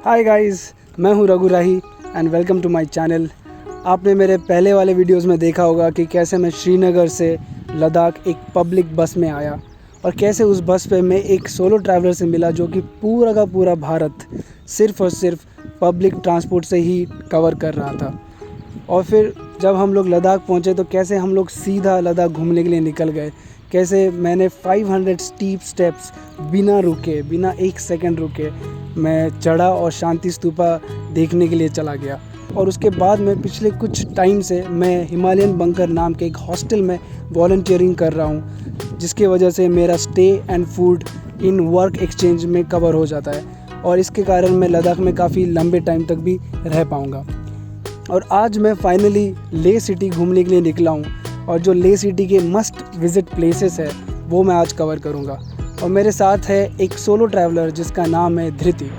हाय guys, मैं हूं Raghu Rahi and welcome to my channel. आपने मेरे पहले वाले वीडियोस में देखा होगा कि कैसे मैं श्रीनगर से लद्दाख एक पब्लिक बस में आया और कैसे उस बस पे मैं एक सोलो ट्रैवलर से मिला जो कि पूरा का पूरा भारत सिर्फ़ और सिर्फ पब्लिक ट्रांसपोर्ट से ही कवर कर रहा था। और फिर जब हम लोग लद्दाख पहुँचे तो कैसे हम लोग सीधा लद्दाख घूमने के लिए निकल गए। कैसे मैंने 500 स्टीप स्टेप्स बिना रुके, बिना एक सेकंड रुके मैं चढ़ा और शांति स्तूपा देखने के लिए चला गया। और उसके बाद में पिछले कुछ टाइम से मैं हिमालयन बंकर नाम के एक हॉस्टल में वॉलंटियरिंग कर रहा हूँ, जिसके वजह से मेरा stay and food in work exchange में कवर हो जाता है और इसके कारण मैं लद्दाख में काफ़ी लंबे टाइम तक भी रह पाऊँगा। और आज मैं फाइनली ले सिटी घूमने के लिए निकला हूँ और जो ले सिटी के मस्ट विज़िट प्लेसेस है वो मैं आज कवर करूँगा। और मेरे साथ है एक सोलो ट्रैवलर जिसका नाम है धृति।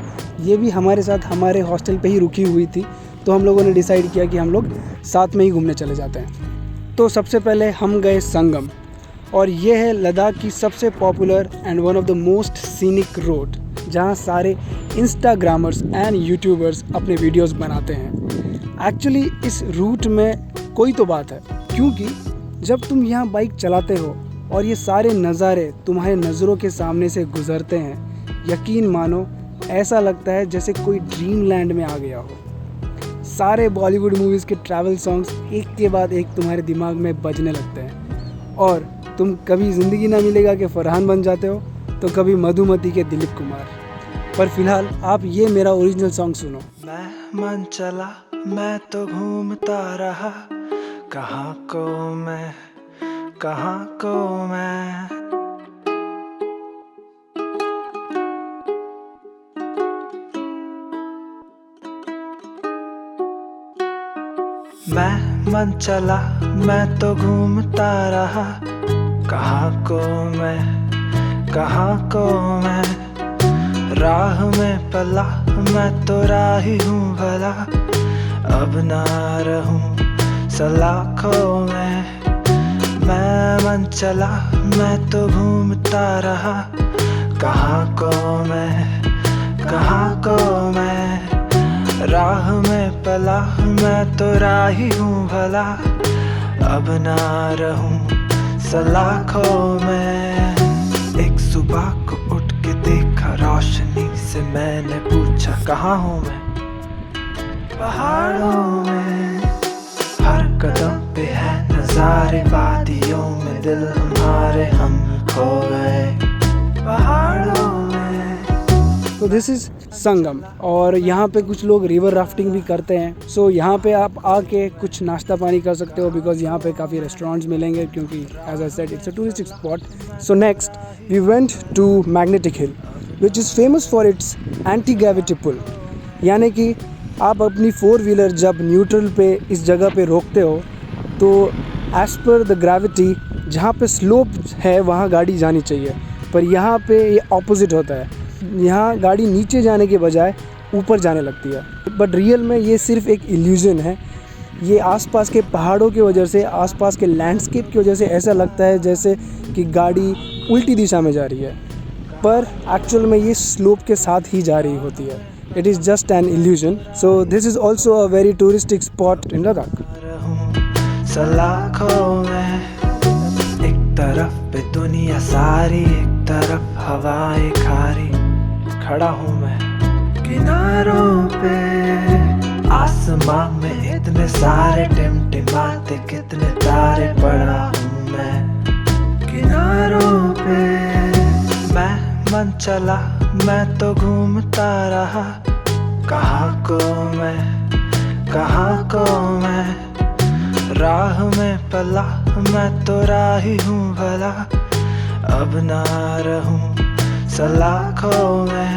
ये भी हमारे साथ हमारे हॉस्टल पे ही रुकी हुई थी, तो हम लोगों ने डिसाइड किया कि हम लोग साथ में ही घूमने चले जाते हैं। तो सबसे पहले हम गए संगम, और ये है लद्दाख की सबसे popular and one of the most scenic road, जहाँ सारे इंस्टाग्रामर्स एंड यूट्यूबर्स अपने वीडियोस बनाते हैं। एक्चुअली इस रूट में कोई तो बात है, क्योंकि जब तुम यहाँ बाइक चलाते हो और ये सारे नज़ारे तुम्हारे नज़रों के सामने से गुज़रते हैं, यकीन मानो ऐसा लगता है जैसे कोई ड्रीम लैंड में आ गया हो। सारे बॉलीवुड मूवीज़ के ट्रैवल सॉन्ग्स एक के बाद एक तुम्हारे दिमाग में बजने लगते हैं और तुम कभी ज़िंदगी ना मिलेगा के फरहान बन जाते हो, तो कभी मधुमती के दिलीप कुमार। पर फिलहाल आप ये मेरा ओरिजिनल सॉन्ग सुनो। मैं मन चला, मैं तो घूमता रहा, कहाँ को मैं, कहाँ को मैं। मैं मन चला, मैं तो घूमता रहा, कहाँ को मैं, कहाँ को मैं। राह में पला, मैं तो राही हूँ भला, अब ना रहूँ सलाखों में। मैं मन चला, मैं तो घूमता रहा, कहाँ को मैं, कहाँ को मैं। राह में पला, मैं तो राही हूँ भला, अब ना रहूँ सलाखों में। एक सुबह को उठ के देखा रोशनी से, मैंने पूछा कहाँ हूँ मैं। पहाड़ों में हर कदम पे है नज़ारे, वादियों में दिल हमारे हम खो गए पहाड़ों में। तो दिस इज़ संगम, और यहाँ पे कुछ लोग रिवर राफ्टिंग भी करते हैं। सो यहाँ पे आप आके कुछ नाश्ता पानी कर सकते हो, बिकॉज यहाँ पे काफ़ी रेस्टोरेंट्स मिलेंगे, क्योंकि as I said it's a touristic spot. So next we went to magnetic hill which is famous for its anti gravity pull. यानी कि आप अपनी 4 व्हीलर जब न्यूट्रल पे इस जगह पे रोकते हो तो एज पर द ग्रेविटी जहाँ पे स्लोप है वहाँ गाड़ी जानी चाहिए, पर यहाँ पे ये ऑपोजिट होता है। यहाँ गाड़ी नीचे जाने के बजाय ऊपर जाने लगती है। बट रियल में ये सिर्फ एक इल्यूज़न है। ये आसपास के पहाड़ों की वजह से, आसपास के लैंडस्केप की वजह से ऐसा लगता है जैसे कि गाड़ी उल्टी दिशा में जा रही है, पर एक्चुअल में ये स्लोप के साथ ही जा रही होती है। It is just an illusion. So this is also a very touristic spot in Ladakh. सलाखों में एक तरफ पे दुनिया सारी, एक तरफ हवाएं खारी। खड़ा हूँ मैं किनारों पे, आसमां में इतने सारे टिमटिमाते कितने तारे। पड़ा हूँ मैं किनारों पे। मैं मन चला, मैं तो घूमता रहा, कहाँ को मैं, कहाँ को मैं। राह में पला, मैं तो राही हूँ भला, अब ना रहूँ सलाखों में।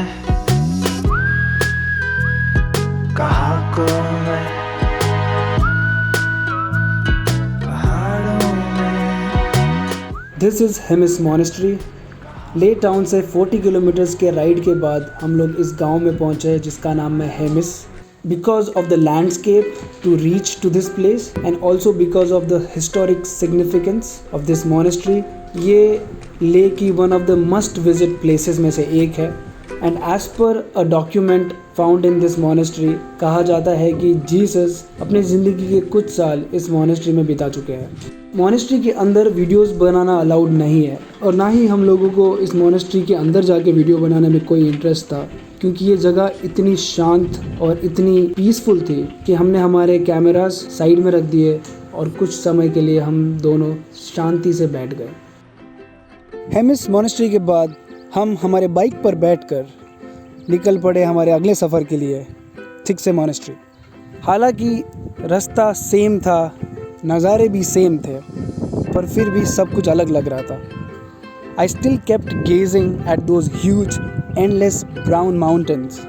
कहाँ को मैं, पहाड़ों में। This is Hemis Monastery. ले टाउन से 40 किलोमीटर्स के राइड के बाद हम लोग इस गांव में पहुंचे जिसका नाम है Hemis. Because of the landscape to reach to this place and also because of the historic significance of this monastery, ये ले की one of the must visit places में से एक है। And as per a document found in this monastery कहा जाता है कि जीसस अपनी ज़िंदगी के कुछ साल इस मॉनेस्ट्री में बिता चुके हैं। मॉनेस्ट्री के अंदर वीडियोस बनाना अलाउड नहीं है और ना ही हम लोगों को इस मॉनेस्ट्री के अंदर जाके वीडियो बनाने में कोई इंटरेस्ट था, क्योंकि ये जगह इतनी शांत और इतनी पीसफुल थी कि हमने हमारे कैमरास साइड में रख दिए और कुछ समय के लिए हम दोनों शांति से बैठ गए। हेमिस मॉनेस्ट्री के बाद हम हमारे बाइक पर बैठकर निकल पड़े हमारे अगले सफ़र के लिए, थिक्से मॉनेस्ट्री। हालांकि रास्ता सेम था, नज़ारे भी सेम थे, पर फिर भी सब कुछ अलग लग रहा था। I still kept gazing at those huge, endless brown mountains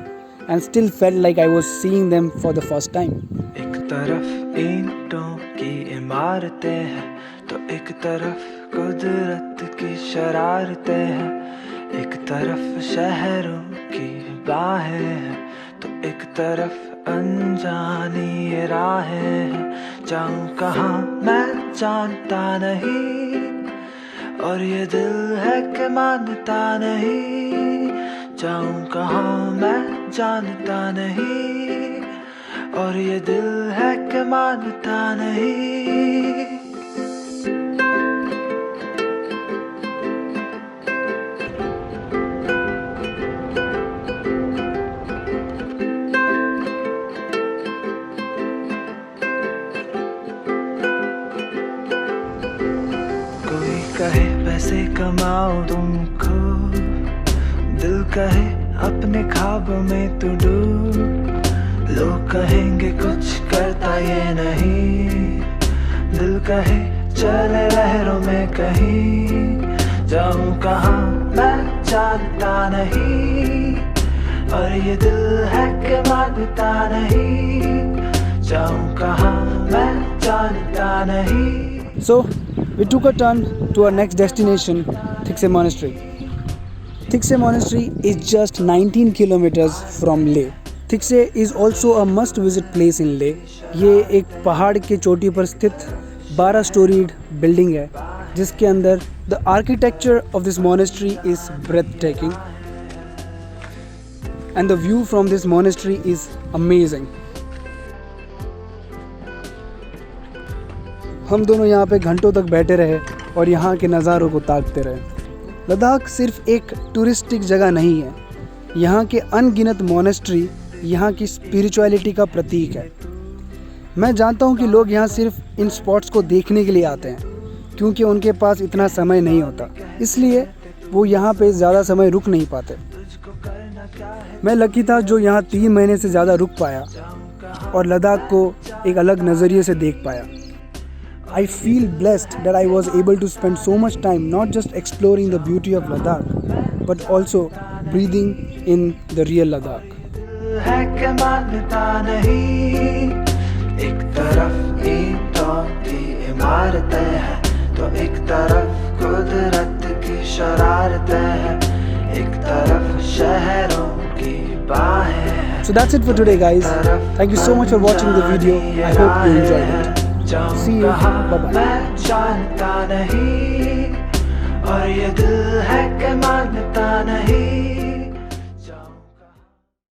and still felt like I was seeing them for the first time. एक तरफ ईंटों की इमारतें हैं तो एक तरफ कुदरत की शरारतें हैं, एक तरफ शहरों की बाहें हैं तो एक तरफ अनजानी राहें हैं। जाऊं कहाँ मैं जानता नहीं, और ये दिल है कि मानता नहीं। जाऊं कहाँ मैं जानता नहीं, और ये दिल है कि मानता नहीं। कहे पैसे कमाओ तुमको, दिल कहे अपने ख्वाबों में तू डूब। लोग कहेंगे कुछ करता ये नहीं, दिल कहे चले लहरों में कहीं। जाऊं कहाँ मैं जानता नहीं, और ये दिल है कि मानता नहीं। जाऊं कहाँ मैं जानता नहीं। So we took a turn to our next destination, Thiksey Monastery. Thiksey Monastery is just 19 kilometers from Leh. Thiksey is also a must-visit place in Leh. ये एक पहाड़ के चोटी पर स्थित 12 storied बिल्डिंग है, जिसके अंदर the architecture of this monastery is breathtaking and the view from this monastery is amazing. हम दोनों यहाँ पे घंटों तक बैठे रहे और यहाँ के नज़ारों को ताकते रहे। लद्दाख सिर्फ एक टूरिस्टिक जगह नहीं है, यहाँ के अनगिनत मोनेस्ट्री यहाँ की स्पिरिचुअलिटी का प्रतीक है। मैं जानता हूँ कि लोग यहाँ सिर्फ इन स्पॉट्स को देखने के लिए आते हैं, क्योंकि उनके पास इतना समय नहीं होता, इसलिए वो यहाँ पे ज़्यादा समय रुक नहीं पाते। मैं लकी था जो यहाँ 3 महीने से ज़्यादा रुक पाया और लद्दाख को एक अलग नज़रिए से देख पाया। I feel blessed that I was able to spend so much time not just exploring the beauty of Ladakh, but also breathing in the real Ladakh. है कि मानता नहीं, एक तरफ ईंटों की इमारतें हैं तो एक तरफ कुदरत की शरारतें हैं, एक तरफ शहरों की बाहें हैं। So that's it for today, guys. Thank you so much for watching the video. I hope you enjoyed it. See you. Bye-bye. मैं जानता नहीं, और ये दिल है कि मानता नहीं।